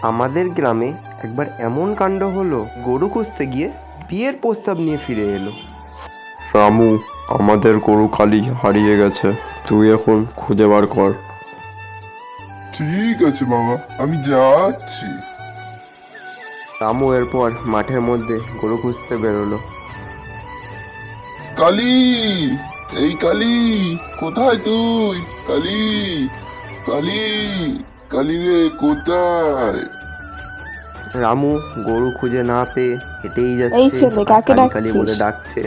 আমাদের গ্রামে একবার এমন কাণ্ড হলো, গরু খুঁজতে গিয়ে বিয়ের প্রস্তাব নিয়ে ফিরে এলো। রামু, আমাদের গরু কালি হারিয়ে গেছে, তুই এখন খুঁজে বার কর। ঠিক আছে বাবা, আমি যাচ্ছি। রামু এরপর মাঠের মধ্যে গরু খুঁজতে বেরোলো। কালি, এই কালি, কোথায় তুই? কালি, কালি, কালি রে, কোথায়? রামু গরু খুঁজে না পেয়ে হেঁটেই এই যাচ্ছে ছেলে, আর কাকে কালি কালি বলে ডাকছিস? ডাকছে।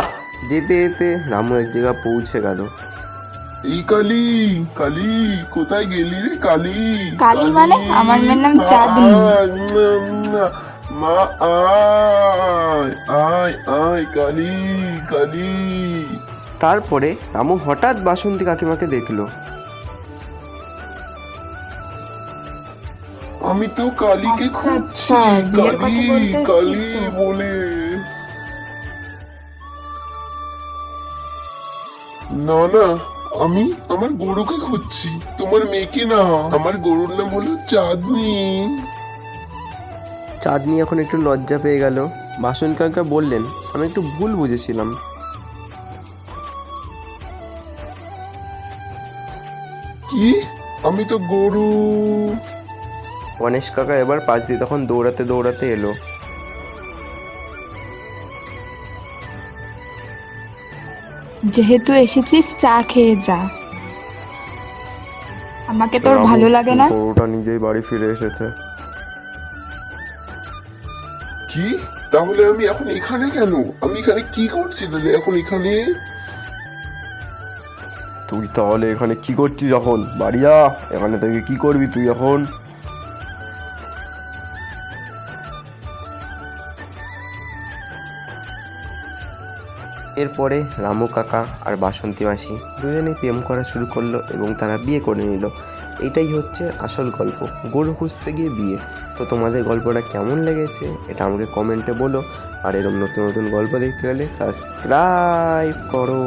যেতে যেতে রামু এক জায়গায় পৌঁছে গেল। এই কালি, কালি, কোথায় গেলি রে কালি? কালি মানে? আমার মেয়ের নাম মা, চাঁদনি। আয়, মা, আয়, আয়, আয়, কালি, কালি। তারপরে রামু হঠাৎ বাসন্তী কাকিমাকে দেখলো। আমি তো কালীকে আচ্ছা, খুঁজছি, আচ্ছা, বিয়ের কথা কালী, বলতে এসেছিস কালী তো? বলে। না না, আমি আমার গরুকে খুঁজছি, তোমার মেয়েকে না। আমার গরুর নাম হলো চাঁদনি। চাঁদনি এখন একটু লজ্জা পেয়ে গেল। বাসন্তী কাকিমা বললেন, আমি একটু ভুল বুঝেছিলাম। কি? আমি তো গরু। গণেশ কাকা এবার পাশ দিয়ে তখন দৌড়াতে দৌড়াতে এলো। যেহেতু এসেছিস, চা খেয়ে যা। আমাকে তোর রামু, ভালো লাগে না? গরুটা নিজেই বাড়ি ফিরে এসেছে। কি? তাহলে আমি এখন এখানে কেন? আমি এখানে কি করছি তাহলে এখন এখানে? তুই তাহলে এখানে কি করছিস এখন? বাড়ি যা, এখানে থেকে কি করবি তুই এখন? এরপরে রামু কাকা আর বাসন্তী মাসি দুজনেই প্রেম করা শুরু করলো এবং তারা বিয়ে করে নিল। এটাই হচ্ছে আসল গল্প, গরু খুঁজতে গিয়ে বিয়ে। তো তোমাদের গল্পটা কেমন লেগেছে এটা আমাকে কমেন্টে বলো। আর এরকম নতুন নতুন গল্প দেখতে গেলে সাবস্ক্রাইব করো।